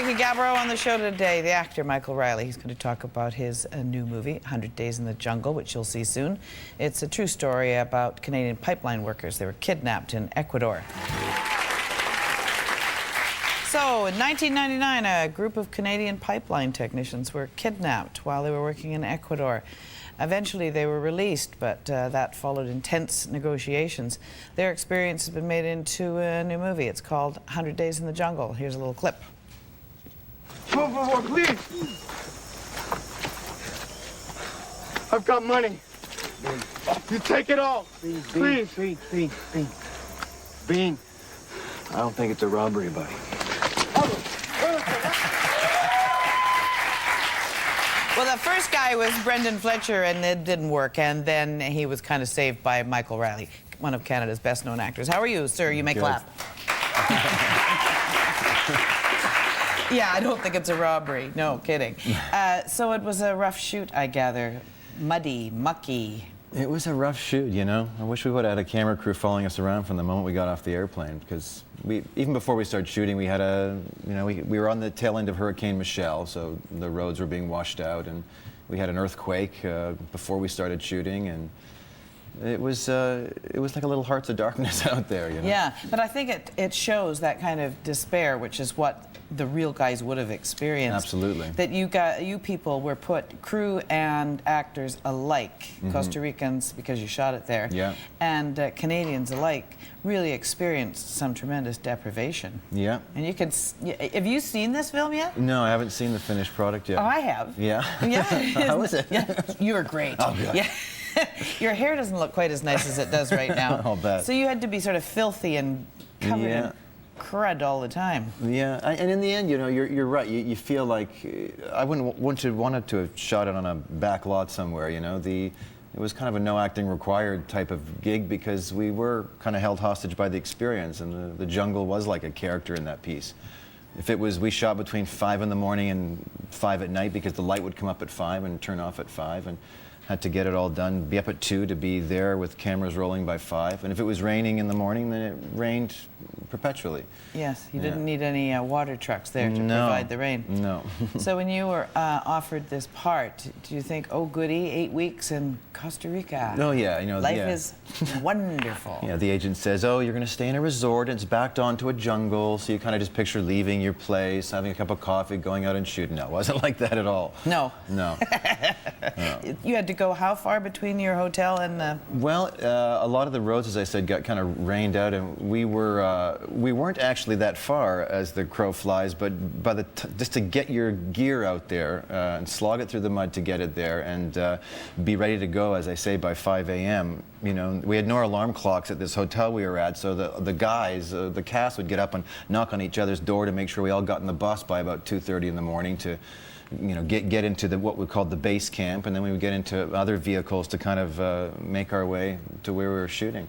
Vicki Gabereau on the show today. The actor Michael Riley. He's going to talk about his new movie, 100 Days in the Jungle, which you'll see soon. It's a true story about Canadian pipeline workers. They were kidnapped in Ecuador. So, in 1999, a group of Canadian pipeline technicians were kidnapped while they were working in Ecuador. Eventually, they were released, but that followed intense negotiations. Their experience has been made into a new movie. It's called 100 Days in the Jungle. Here's a little clip. Por favor, please. I've got money. You take it all. Please. Bean. I don't think it's a robbery, buddy. Well, the first guy was Brendan Fletcher, and it didn't work. And then he was kind of saved by Michael Riley, one of Canada's best-known actors. How are you, sir? You may clap. Yeah, I don't think it's a robbery. No, kidding. So it was a rough shoot, I gather. Muddy, mucky. It was a rough shoot, you know. I wish we would have had a camera crew following us around from the moment we got off the airplane, because even before we started shooting, we had we were on the tail end of Hurricane Michelle, so the roads were being washed out, and we had an earthquake before we started shooting, and it was like a little Hearts of Darkness out there, you know. Yeah, but I think it shows that kind of despair, which is what the real guys would have experienced. Absolutely. That you people were put, crew and actors alike, Costa Ricans because you shot it there, yeah, and Canadians alike, really experienced some tremendous deprivation. Yeah. And you can, have you seen this film yet? No, I haven't seen the finished product yet. Oh, I have. Yeah. Yeah. How was it? Yeah, you were great. Oh, good. Yeah. Your hair doesn't look quite as nice as it does right now. I'll bet. So you had to be sort of filthy and covered in crud all the time. Yeah, and in the end, you know, you're right. You feel like I wouldn't have wanted to have shot it on a back lot somewhere. You know, it was kind of a no acting required type of gig because we were kind of held hostage by the experience, and the jungle was like a character in that piece. If it was, we shot between 5 in the morning and 5 at night because the light would come up at 5 and turn off at 5, and had to get it all done, be up at 2 to be there with cameras rolling by 5. And if it was raining in the morning, then it rained perpetually. Yes, you didn't need any water trucks there to provide the rain. No. So when you were offered this part, do you think, oh goody, 8 weeks in Costa Rica? Oh yeah, you know, life is wonderful. Yeah, the agent says, oh, you're going to stay in a resort, and it's backed onto a jungle, so you kind of just picture leaving your place, having a cup of coffee, going out and shooting. No, it wasn't like that at all. No. No. No. You had to go how far between your hotel and the... Well, a lot of the roads, as I said, got kind of rained out, and we weren't actually that far as the crow flies, but just to get your gear out there and slog it through the mud to get it there and be ready to go, as I say, by 5 a.m. You know, we had no alarm clocks at this hotel we were at, so the guys, the cast would get up and knock on each other's door to make sure we all got in the bus by about 2:30 in the morning to, you know, get into what we called the base camp, and then we would get into other vehicles to kind of make our way to where we were shooting.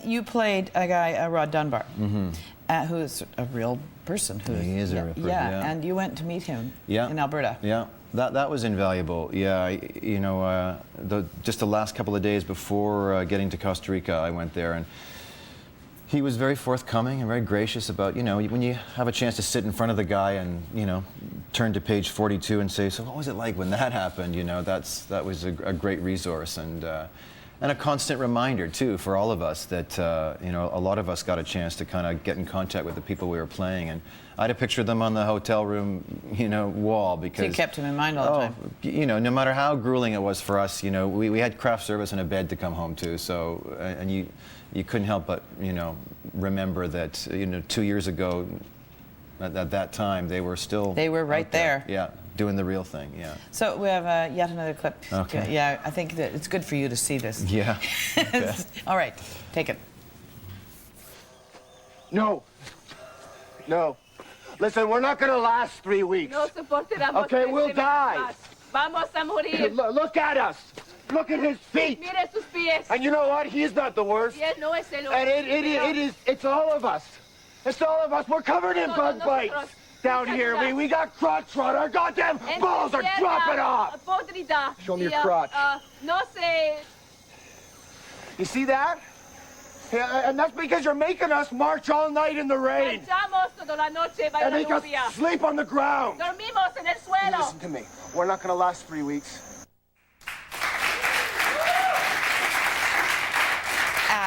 You played a guy, Rod Dunbar, who is a real person. He is a real person, yeah. And you went to meet him in Alberta. Yeah, that was invaluable. Yeah, you know, just the last couple of days before getting to Costa Rica, I went there, and he was very forthcoming and very gracious about, you know, when you have a chance to sit in front of the guy and, you know, turn to page 42 and say, so what was it like when that happened? You know, that was a great resource, and a constant reminder, too, for all of us that, you know, a lot of us got a chance to kind of get in contact with the people we were playing. And I had a picture of them on the hotel room, you know, wall because... So you kept him in mind all the time. You know, no matter how grueling it was for us, you know, we had craft service and a bed to come home to. So, and you couldn't help but, you know, remember that, you know, 2 years ago, at that time, they were still... They were right there. Yeah. Doing the real thing, yeah. So we have yet another clip. Okay. Yeah, I think that it's good for you to see this. Yeah. Okay. All right, take it. No. No. Listen, we're not going to last 3 weeks. No soportaremos. Okay, we'll die. Vamos a morir. Look at us. Look at his feet. Mire sus pies. And you know what? He's not the worst. Yes, no es el And it's all of us. It's all of us. We're covered in bug bites. Down here, we got crotch rot. Our goddamn balls are dropping off. Show me your crotch. No sé. You see that? Yeah, and that's because you're making us march all night in the rain. Marchamos toda la noche bajo And la make us lluvia. sleep on the ground. Dormimos en el suelo. Listen to me. We're not gonna last 3 weeks.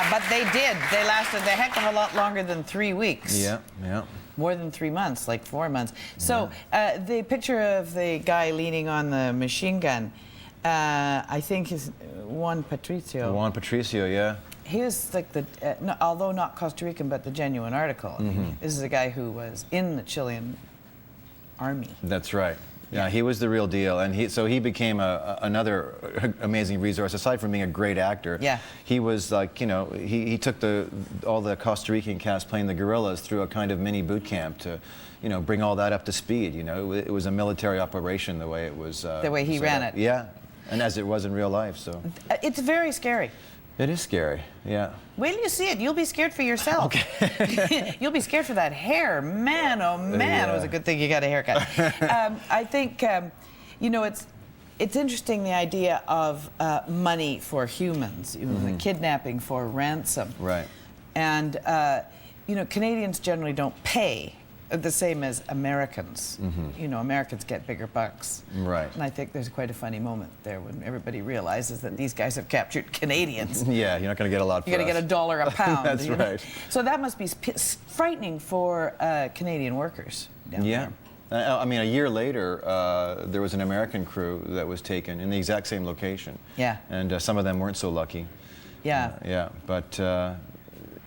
But they did. They lasted a heck of a lot longer than 3 weeks. Yeah, yeah. More than 3 months, like 4 months. So the picture of the guy leaning on the machine gun, I think is Juan Patricio. Juan Patricio, yeah. He was like the, no, although not Costa Rican, but the genuine article. I mean, this is a guy who was in the Chilean army. That's right. Yeah, he was the real deal, and he became another amazing resource. Aside from being a great actor, yeah, he was like, you know, he took all the Costa Rican cast playing the guerrillas through a kind of mini boot camp to, you know, bring all that up to speed. You know, it was a military operation the way it was. The way he ran it. Yeah, and as it was in real life. So it's very scary. it is scary. Yeah. Wait till you see it. You'll be scared for yourself. Okay. You'll be scared for that hair. Man, oh man, yeah. It was a good thing you got a haircut. I think, you know, it's interesting, the idea of money for humans, you know, the kidnapping for ransom. Right. And, you know, Canadians generally don't pay the same as Americans. You know, Americans get bigger bucks. Right. And I think there's quite a funny moment there when everybody realizes that these guys have captured Canadians. Yeah, you're not going to get a lot for You're going to us. get $1 a pound. That's you know? right. So that must be frightening for Canadian workers down Yeah. there. I mean, a year later, there was an American crew that was taken in the exact same location. Yeah. And some of them weren't so lucky. Yeah. Yeah, but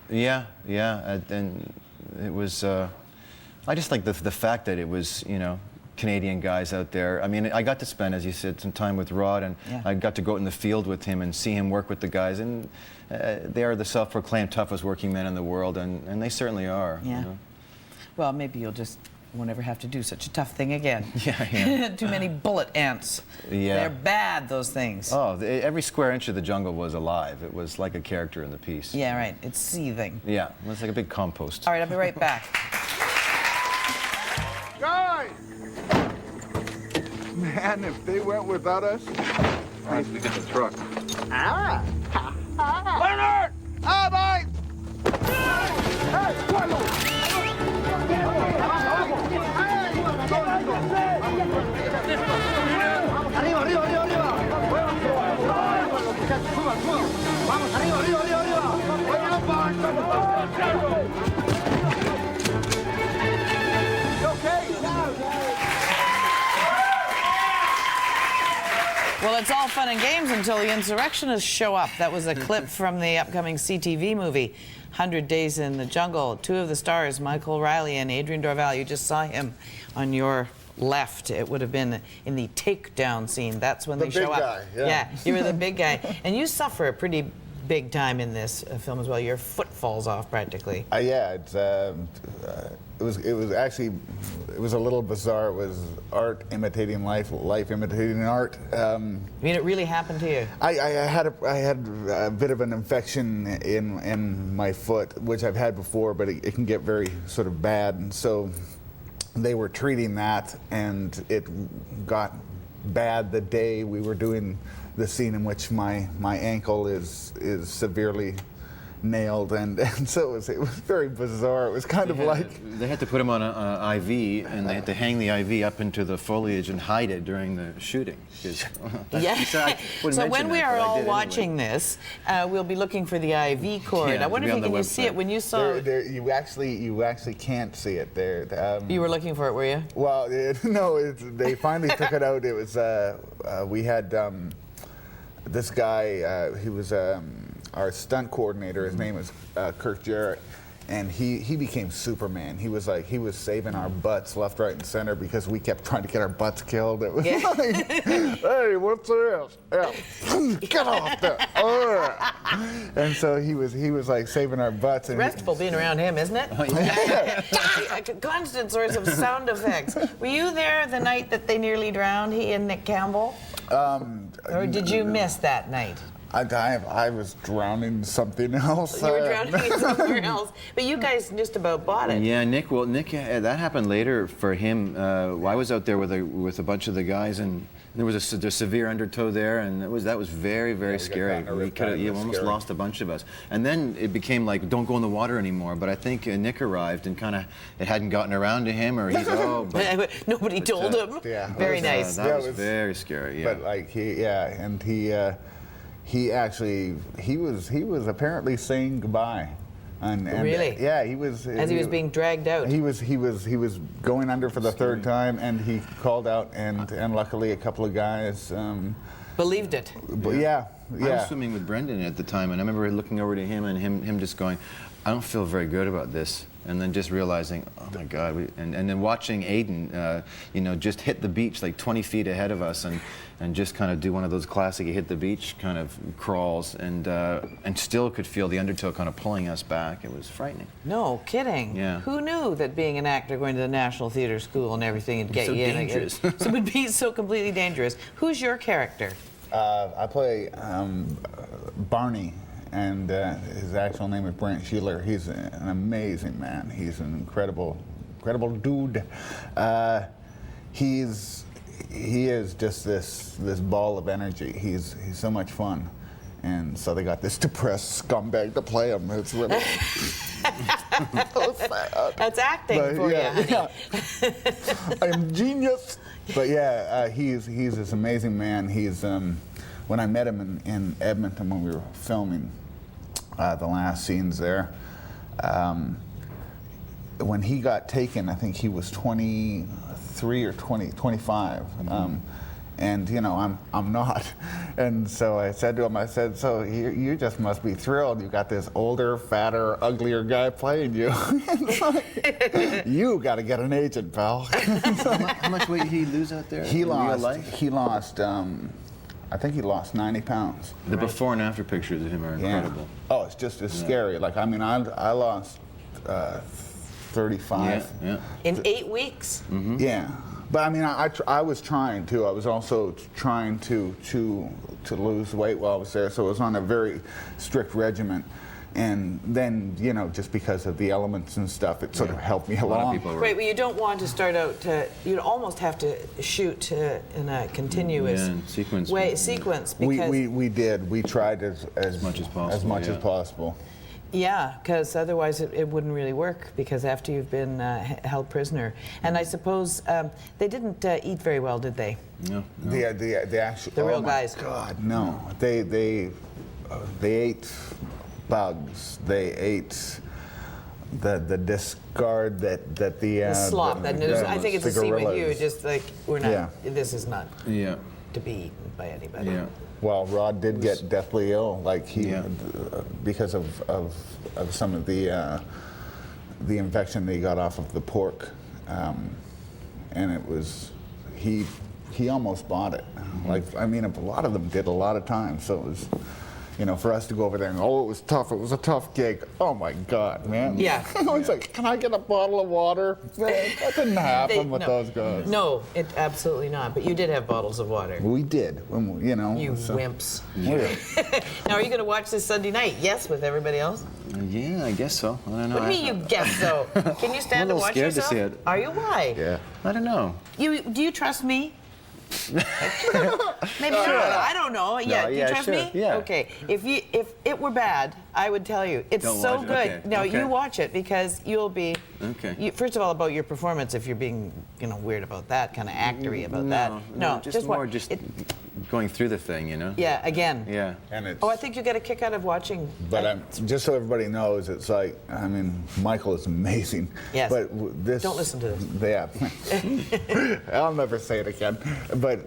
yeah, and it was. I just like the fact that it was, you know, Canadian guys out there. I mean, I got to spend, as you said, some time with Rod, and I got to go out in the field with him and see him work with the guys, and they are the self-proclaimed toughest working men in the world, and they certainly are. Yeah. You know? Well, maybe you'll just won't ever have to do such a tough thing again. Yeah. Too many bullet ants. Yeah. They're bad, those things. Oh, every square inch of the jungle was alive. It was like a character in the piece. Yeah, right. It's seething. Yeah, it was like a big compost. All right, I'll be right back. Guys! Man, if they went without us. All right, we get the truck. Leonard! Ah, Arriba, arriba, arriba, arriba. Vamos, muchachos, suban, suban. Vamos, arriba, arriba, arriba, Well, it's all fun and games until the insurrectionists show up. That was a clip from the upcoming CTV movie, 100 Days in the Jungle. Two of the stars, Michael Riley and Adrien Dorval, you just saw him on your left. It would have been in the takedown scene. That's when they show up. The big guy, yeah. You were the big guy. And you suffer a pretty big time in this film as well. Your foot falls off practically. yeah, it was actually a little bizarre. It was art imitating life, life imitating art. I mean, it really happened to you. I had a bit of an infection in my foot, which I've had before, but it can get very sort of bad, and so they were treating that, and it got bad the day we were doing the scene in which my ankle is severely nailed, and so it was very bizarre. It was kind of like they had to put him on an IV, and they had to hang the IV up into the foliage and hide it during the shooting. Yeah. So when we are all watching this, we'll be looking for the IV cord. Yeah, I wonder if you can see it when you saw. you actually can't see it there. You were looking for it, were you? Well, no, they finally took it out. It was we had this guy. He was our stunt coordinator. His name is Kirk Jarrett, and he became Superman. He was saving our butts left, right, and center because we kept trying to get our butts killed. It was like, hey, what's this? Yeah. Get off there! And so he was like saving our butts. And Restful being around him, isn't it? A constant source of sound effects. Were you there the night that they nearly drowned, he and Nick Campbell? Or did you miss that night? I was drowning in something else. You were drowning in somewhere else. But you guys just about bought it. Yeah, Nick, that happened later for him. I was out there with a bunch of the guys, and there was a severe undertow there, and that was very, very we got scary. kinda We ripped could out. have It was almost scary. lost a bunch of us. And then it became like, don't go in the water anymore. But I think Nick arrived and kind of it hadn't gotten around to him, or he's Nobody told him. Yeah. Very That nice. That Yeah, was it was- very scary. Yeah. But like he actually he was apparently saying goodbye. And Really? Yeah, he was. As he was being dragged out. He was going under for the third time, and he called out, and luckily a couple of guys. Believed it. But yeah. I was swimming with Brendan at the time, and I remember looking over to him and him just going, I don't feel very good about this. And then just realizing, oh my God, and then watching Aiden, just hit the beach like 20 feet ahead of us and just kind of do one of those classic hit the beach kind of crawls and still could feel the undertow kind of pulling us back. It was frightening. No kidding. Yeah. Who knew that being an actor, going to the National Theatre School and everything, would get So you dangerous. in? So it would be so completely dangerous. Who's your character? I play Barney, and his actual name is Brent Sheeler. He's an amazing man. He's an incredible dude. He is just this ball of energy. He's so much fun, and so they got this depressed scumbag to play him. It's really so sad. That's acting for you, honey. Yeah. I'm genius. But yeah, he's this amazing man. He's when I met him in Edmonton when we were filming the last scenes there, when he got taken, I think he was 23 or 25. And I'm not, and so I said to him, I said, so you just must be thrilled. You got this older, fatter, uglier guy playing you. You got to get an agent, pal. How much weight did he lose out there? He in real lost. life? He lost. I think he lost 90 pounds. The before and after pictures of him are incredible. Oh, it's just as scary. Like I lost 35. Yeah. In 8 weeks? Yeah. But I mean, I was trying too. I was also trying to lose weight while I was there, so it was on a very strict regimen. And then, just because of the elements and stuff, it sort of helped me A lot of along. people were. Right, well, you don't want to start out you'd almost have to shoot in a continuous sequence. sequence because We did. We tried as much as possible, As much yeah. as possible. yeah, because otherwise it wouldn't really work because after you've been held prisoner. And I suppose they didn't eat very well, did they? No. The actual The real oh my guys. God, no. They ate bugs. They ate the discard that the Slop, that news. I think it's the same with you. gorillas. Just like we're not. Yeah. This is not Yeah. to be eaten by anybody. Yeah. Well, Rod did get deathly ill, like he Yeah. because of some of the infection that he got off of the pork, and it was he almost bought it. Like I mean, a lot of them did a lot of times, so it was. For us to go over there and it was tough. It was a tough gig. Oh my God, man! Yeah. I was like, can I get a bottle of water? That didn't happen with those guys. No, it absolutely not. But you did have bottles of water. We did, when You so- wimps. Yeah. Now, are you going to watch this Sunday night? Yes, with everybody else. Yeah, I guess so. I don't know. What do you mean you guess so? Can you stand I'm a to little watch scared to yourself? see it. Are you? Why? Yeah. I don't know. Do you trust me? Maybe not. I don't know. Yeah, do you yeah, trust sure, me? yeah. Okay. If it were bad, I would tell you. It's Don't so watch it, good. okay, No, okay. you watch it because you'll be. Okay. First of all, about your performance, if you're being, weird about that, kind of actory about that. No, just more watch just it. going through the thing, Yeah, again. Yeah. And it's. Oh, I think you get a kick out of watching. But just so everybody knows, it's like, I mean, Michael is amazing. Yes. But this. Don't listen to this. Yeah. I'll never say it again. But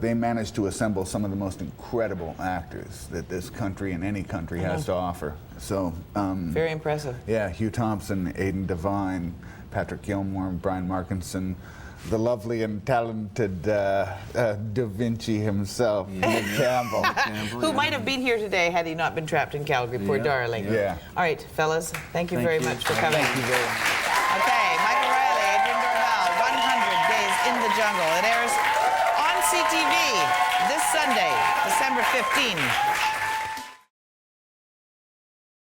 they managed to assemble some of the most incredible actors that this country and any country has to offer. So. Very impressive. Yeah, Hugh Thompson, Aidan Devine, Patrick Gilmore, Brian Markinson, the lovely and talented Da Vinci himself, Nick Campbell. Who might have been here today had he not been trapped in Calgary, poor darling. Yeah. All right, fellas, thank you very much for coming. Thank you very much. Okay, Michael Riley, Adrien Dorval, 100 Days in the Jungle. It airs on CTV this Sunday, December 15.